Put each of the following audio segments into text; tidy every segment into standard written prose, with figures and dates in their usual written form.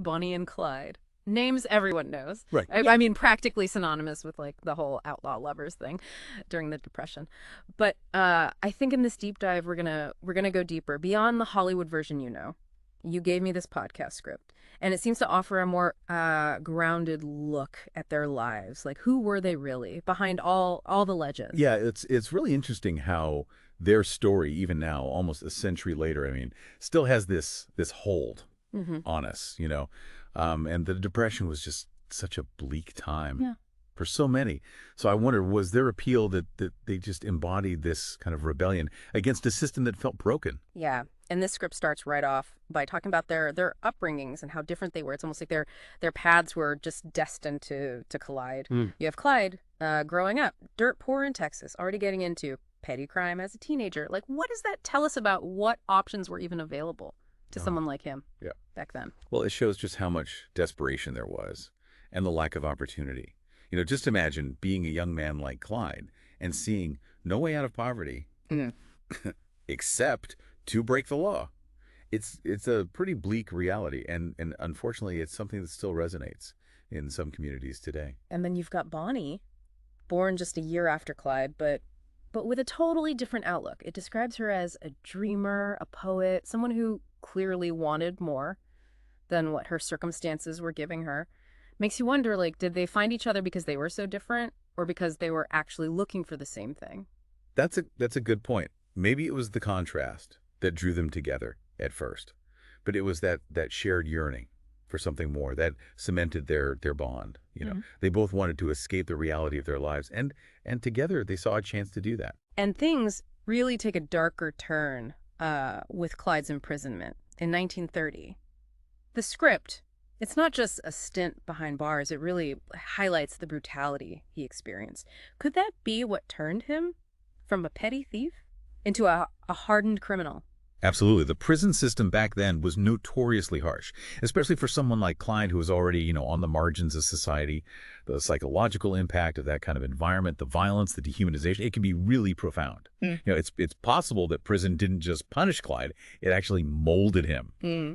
Bonnie and Clyde. Names everyone knows. Right. I mean, practically synonymous with like the whole outlaw lovers thing during the Depression. But I think in this deep dive, we're gonna go deeper beyond the Hollywood version. You gave me this podcast script, and it seems to offer a more grounded look at their lives. Like, who were they really behind all the legends? Yeah, it's really interesting how their story, even now, almost a century later, I mean, still has this hold on us, And the Depression was just such a bleak time Yeah. for so many. So I wonder, was their appeal that they just embodied this kind of rebellion against a system that felt broken? Yeah. And this script starts right off by talking about their upbringings and how different they were. It's almost like their paths were just destined to collide. You have Clyde growing up, dirt poor in Texas, already getting into petty crime as a teenager. Like, what does that tell us about what options were even available to someone like him back then? Well, it shows just how much desperation there was and the lack of opportunity. Just imagine being a young man like Clyde and seeing no way out of poverty except to break the law. It's a pretty bleak reality, and unfortunately, it's something that still resonates in some communities today. And then you've got Bonnie, born just a year after Clyde, but with a totally different outlook. It describes her as a dreamer, a poet, someone who clearly wanted more than what her circumstances were giving her. Makes you wonder, like, did they find each other because they were so different, or because they were actually looking for the same thing? That's a good point. Maybe it was the contrast that drew them together at first, but it was that shared yearning for something more that cemented their bond. They both wanted to escape the reality of their lives, and together they saw a chance to do that. And things really take a darker turn with Clyde's imprisonment in 1930. The script, it's not just a stint behind bars. It really highlights the brutality he experienced. Could that be what turned him from a petty thief into a hardened criminal? Absolutely. The prison system back then was notoriously harsh, especially for someone like Clyde, who was already, on the margins of society. The psychological impact of that kind of environment, the violence, the dehumanization, it can be really profound. It's possible that prison didn't just punish Clyde, it actually molded him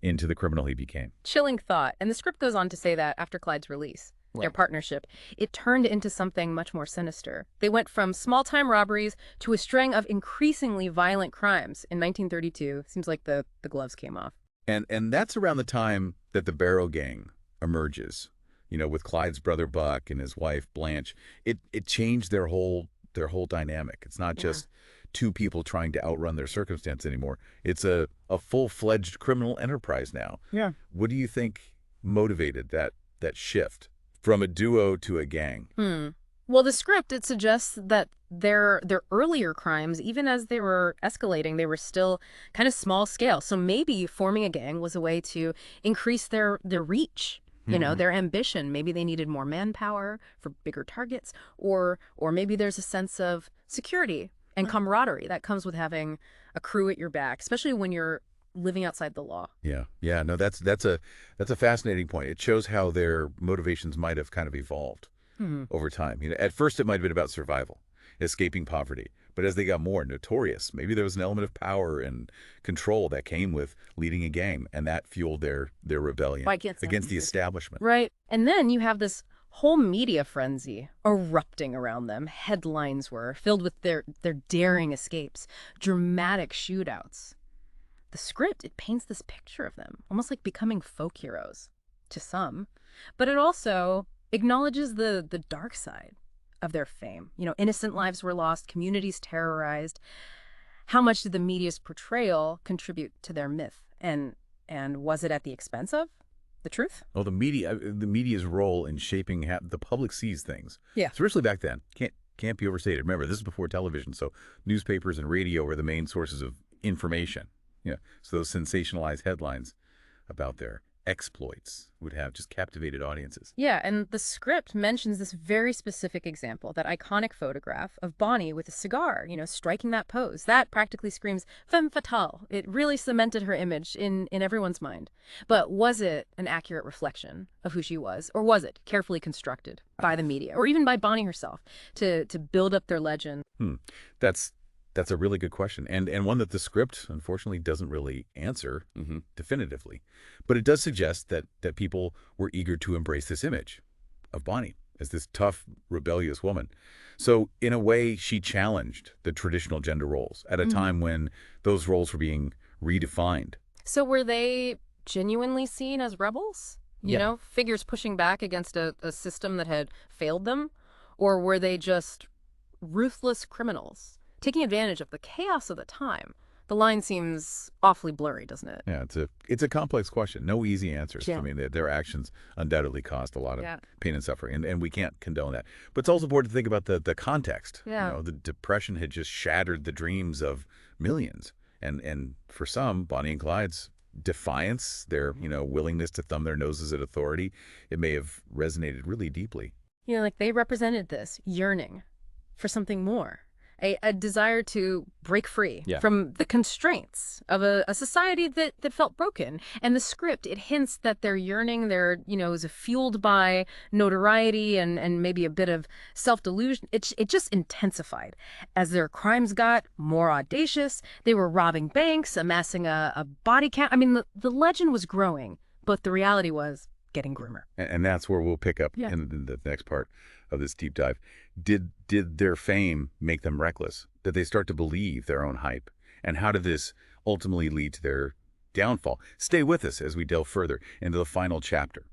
into the criminal he became. Chilling thought. And the script goes on to say that after Clyde's release, their partnership, it turned into something much more sinister. They went from small-time robberies to a string of increasingly violent crimes. In 1932, seems like the gloves came off. And that's around the time that the Barrow Gang emerges, with Clyde's brother Buck and his wife Blanche. It changed their whole dynamic. It's not just two people trying to outrun their circumstance anymore. It's a full-fledged criminal enterprise now. Yeah. What do you think motivated that shift from a duo to a gang? Well, the script, it suggests that their earlier crimes, even as they were escalating, they were still kind of small scale. So maybe forming a gang was a way to increase their reach, their ambition. Maybe they needed more manpower for bigger targets, or maybe there's a sense of security and camaraderie that comes with having a crew at your back, especially when you're living outside the law. Yeah. No, that's a fascinating point. It shows how their motivations might have kind of evolved over time. At first it might have been about survival, escaping poverty. But as they got more notorious, maybe there was an element of power and control that came with leading a gang, and that fueled their rebellion against the establishment. Right. And then you have this whole media frenzy erupting around them. Headlines were filled with their daring escapes, dramatic shootouts. The script, it paints this picture of them, almost like becoming folk heroes to some, but it also acknowledges the dark side of their fame. Innocent lives were lost, communities terrorized. How much did the media's portrayal contribute to their myth? And was it at the expense of the truth? Oh, the media's role in shaping how the public sees things. Yeah. Especially back then. Can't be overstated. Remember, this is before television, so newspapers and radio were the main sources of information. So those sensationalized headlines about their exploits would have just captivated audiences. Yeah, and the script mentions this very specific example, that iconic photograph of Bonnie with a cigar, striking that pose. That practically screams femme fatale. It really cemented her image in everyone's mind. But was it an accurate reflection of who she was, or was it carefully constructed by the media, or even by Bonnie herself, to build up their legend? That's That's a really good question, and one that the script, unfortunately, doesn't really answer definitively. But it does suggest that people were eager to embrace this image of Bonnie as this tough, rebellious woman. So, in a way, she challenged the traditional gender roles at a time when those roles were being redefined. So were they genuinely seen as rebels? You Yeah. know, figures pushing back against a system that had failed them? Or were they just ruthless criminals taking advantage of the chaos of the time? The line seems awfully blurry, doesn't it? Yeah, it's a complex question. No easy answers. Yeah. I mean, their actions undoubtedly caused a lot of Yeah. pain and suffering, and we can't condone that. But it's also important to think about the context. Yeah. The Depression had just shattered the dreams of millions, and for some, Bonnie and Clyde's defiance, their willingness to thumb their noses at authority, it may have resonated really deeply. You know, like they represented this yearning for something more, a desire to break free Yeah. from the constraints of a society that felt broken. And the script, it hints that their yearning, is fueled by notoriety and maybe a bit of self-delusion. It just intensified as their crimes got more audacious. They were robbing banks, amassing a body count. I mean, the legend was growing, but the reality was getting grimmer. And that's where we'll pick up Yeah. in the next part of this deep dive. Did their fame make them reckless? Did they start to believe their own hype? And how did this ultimately lead to their downfall? Stay with us as we delve further into the final chapter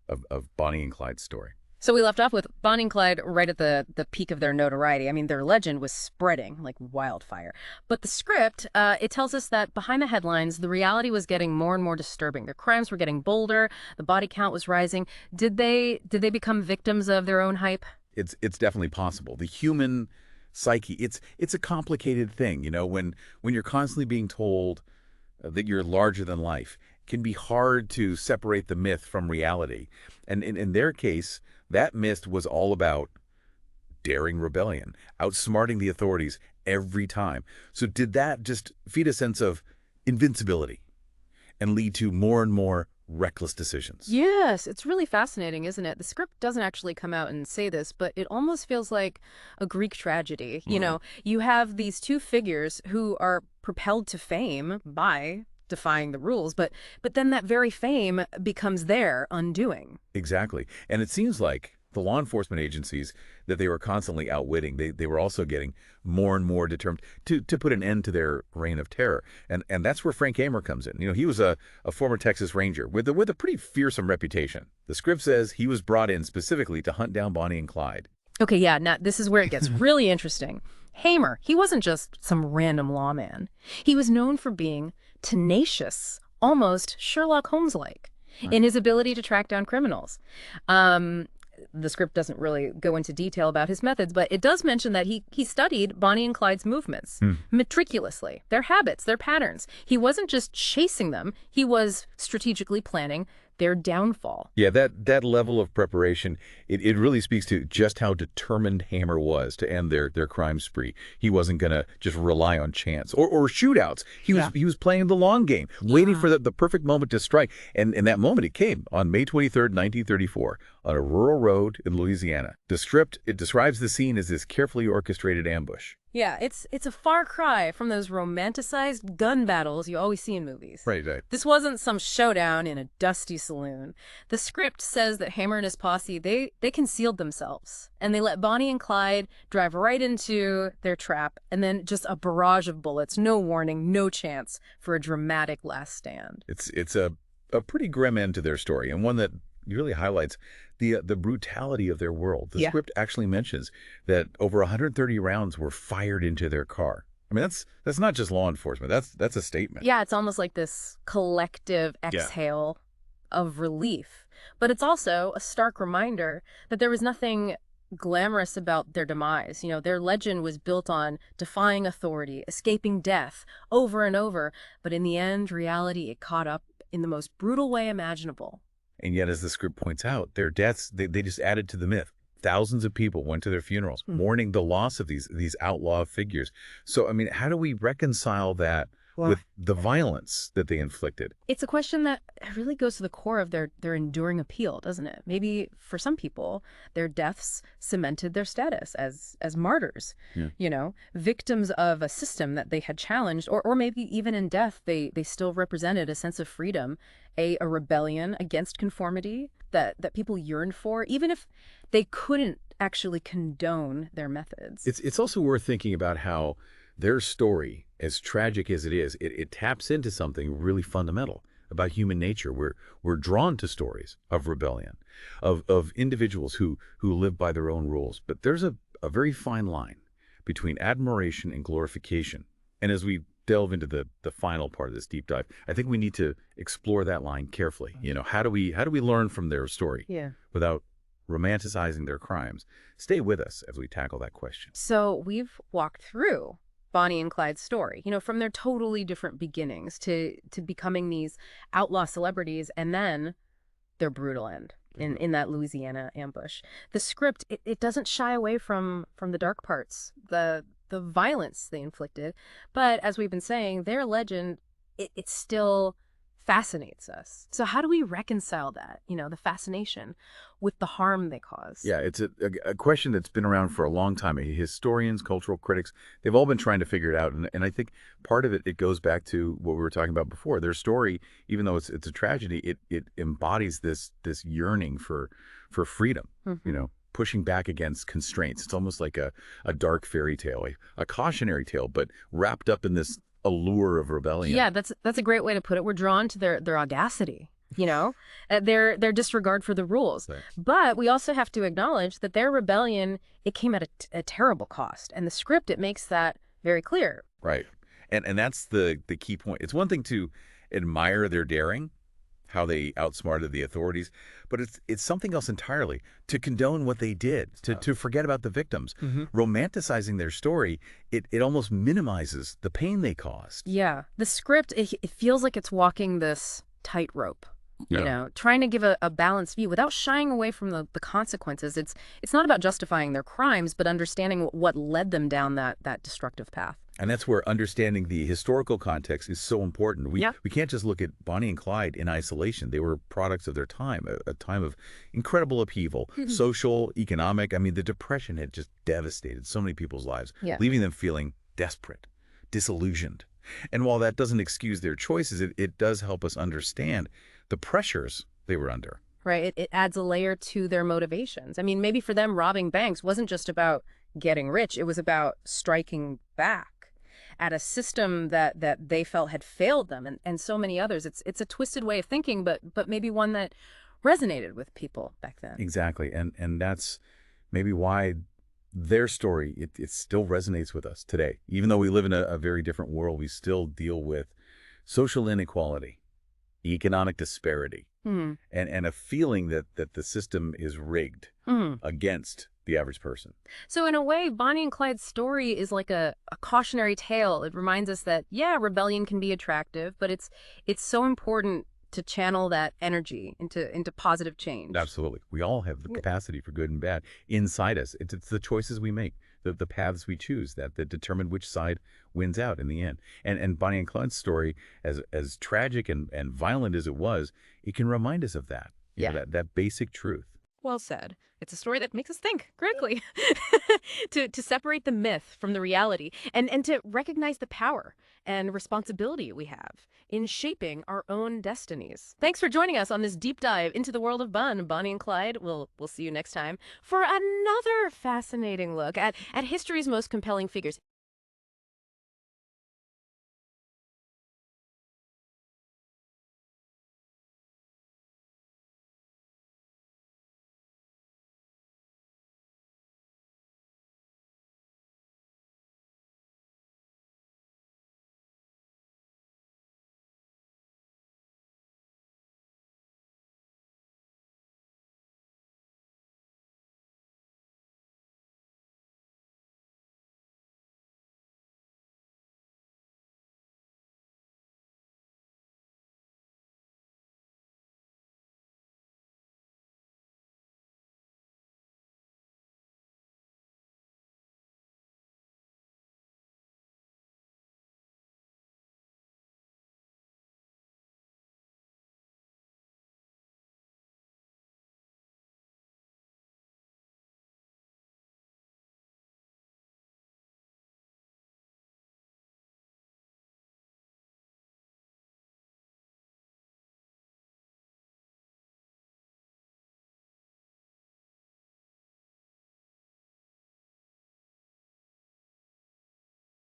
of Bonnie and Clyde's story. So we left off with Bonnie and Clyde right at the peak of their notoriety. I mean, their legend was spreading like wildfire. But the script, it tells us that behind the headlines, the reality was getting more and more disturbing. Their crimes were getting bolder. The body count was rising. Did they become victims of their own hype? It's definitely possible. The human psyche, it's a complicated thing. When you're constantly being told that you're larger than life, it can be hard to separate the myth from reality. And in their case, that myth was all about daring rebellion, outsmarting the authorities every time. So did that just feed a sense of invincibility and lead to more and more reckless decisions? Yes, it's really fascinating, isn't it? The script doesn't actually come out and say this, but it almost feels like a Greek tragedy. You know, you have these two figures who are propelled to fame by defying the rules, but then that very fame becomes their undoing. Exactly. And it seems like the law enforcement agencies that they were constantly outwitting, they were also getting more and more determined to put an end to their reign of terror. And that's where Frank Hamer comes in. He was a former Texas Ranger with a pretty fearsome reputation. The script says he was brought in specifically to hunt down Bonnie and Clyde. Okay, yeah, now this is where it gets really interesting. Hamer, he wasn't just some random lawman. He was known for being tenacious, almost Sherlock Holmes-like, in his ability to track down criminals. The script doesn't really go into detail about his methods, but it does mention that he studied Bonnie and Clyde's movements meticulously, their habits, their patterns. He wasn't just chasing them, he was strategically planning their downfall. Yeah, that level of preparation, it really speaks to just how determined Hamer was to end their crime spree. He wasn't going to just rely on chance or shootouts. He was playing the long game, waiting for the perfect moment to strike. And that moment, it came on May 23rd, 1934, on a rural road in Louisiana. The script, it describes the scene as this carefully orchestrated ambush. Yeah, it's a far cry from those romanticized gun battles you always see in movies. Right. This wasn't some showdown in a dusty saloon. The script says that Hamer and his posse, they concealed themselves, and they let Bonnie and Clyde drive right into their trap, and then just a barrage of bullets, no warning, no chance for a dramatic last stand. It's a pretty grim end to their story, and one that really highlights the brutality of their world. The script actually mentions that over 130 rounds were fired into their car. I mean, that's not just law enforcement. That's a statement. Yeah, it's almost like this collective exhale of relief. But it's also a stark reminder that there was nothing glamorous about their demise. Their legend was built on defying authority, escaping death over and over. But in the end, reality, it caught up in the most brutal way imaginable. And yet, as the script points out, their deaths, they just added to the myth. Thousands of people went to their funerals, mourning the loss of these outlaw figures. So, I mean, how do we reconcile that Well, with the violence that they inflicted. it's a question that really goes to the core of their enduring appeal, doesn't it? Maybe for some people, their deaths cemented their status as martyrs, Yeah. victims of a system that they had challenged, or maybe even in death, they still represented a sense of freedom, a rebellion against conformity that people yearned for, even if they couldn't actually condone their methods. It's also worth thinking about how their story, as tragic as it is, it taps into something really fundamental about human nature. We're drawn to stories of rebellion, of individuals who live by their own rules. But there's a very fine line between admiration and glorification. And as we delve into the final part of this deep dive, I think we need to explore that line carefully. How do we learn from their story Yeah. without romanticizing their crimes? Stay with us as we tackle that question. So we've walked through Bonnie and Clyde's story, from their totally different beginnings to becoming these outlaw celebrities and then their brutal end in that Louisiana ambush. The script, it doesn't shy away from the dark parts, the violence they inflicted. But as we've been saying, their legend, it still fascinates us. So how do we reconcile that, the fascination with the harm they caused? Yeah, it's a question that's been around for a long time. Historians, cultural critics, they've all been trying to figure it out. And I think part of it goes back to what we were talking about before. Their story, even though it's a tragedy, it embodies this yearning for freedom, pushing back against constraints. It's almost like a dark fairy tale, a cautionary tale, but wrapped up in this allure of rebellion. Yeah, that's a great way to put it. We're drawn to their audacity, their disregard for the rules. Right. But we also have to acknowledge that their rebellion, it came at a terrible cost. And the script, it makes that very clear. Right. And that's the key point. It's one thing to admire their daring, how they outsmarted the authorities, but it's something else entirely to condone what they did, to forget about the victims. Romanticizing their story, it almost minimizes the pain they caused. Yeah, the script, it feels like it's walking this tightrope. Yeah. Trying to give a balanced view without shying away from the consequences. It's not about justifying their crimes, but understanding what led them down that destructive path. And that's where understanding the historical context is so important. We can't just look at Bonnie and Clyde in isolation. They were products of their time, a time of incredible upheaval, social, economic. I mean, the Depression had just devastated so many people's lives, leaving them feeling desperate, disillusioned. And while that doesn't excuse their choices, it does help us understand the pressures they were under. Right. It adds a layer to their motivations. I mean, maybe for them, robbing banks wasn't just about getting rich. It was about striking back at a system that they felt had failed them and so many others. It's a twisted way of thinking, but maybe one that resonated with people back then. Exactly. And that's maybe why their story, it still resonates with us today. Even though we live in a very different world, we still deal with social inequality, economic disparity, and a feeling that the system is rigged against the average person. So in a way, Bonnie and Clyde's story is like a cautionary tale. It reminds us that, rebellion can be attractive, but it's so important to channel that energy into positive change. Absolutely. We all have the capacity for good and bad inside us. It's the choices we make, the paths we choose that determine which side wins out in the end. And Bonnie and Clyde's story, as tragic and violent as it was, it can remind us of that. That basic truth. Well said. It's a story that makes us think critically, to separate the myth from the reality, and to recognize the power and responsibility we have in shaping our own destinies. Thanks for joining us on this deep dive into the world of Bonnie and Clyde. We'll see you next time for another fascinating look at history's most compelling figures.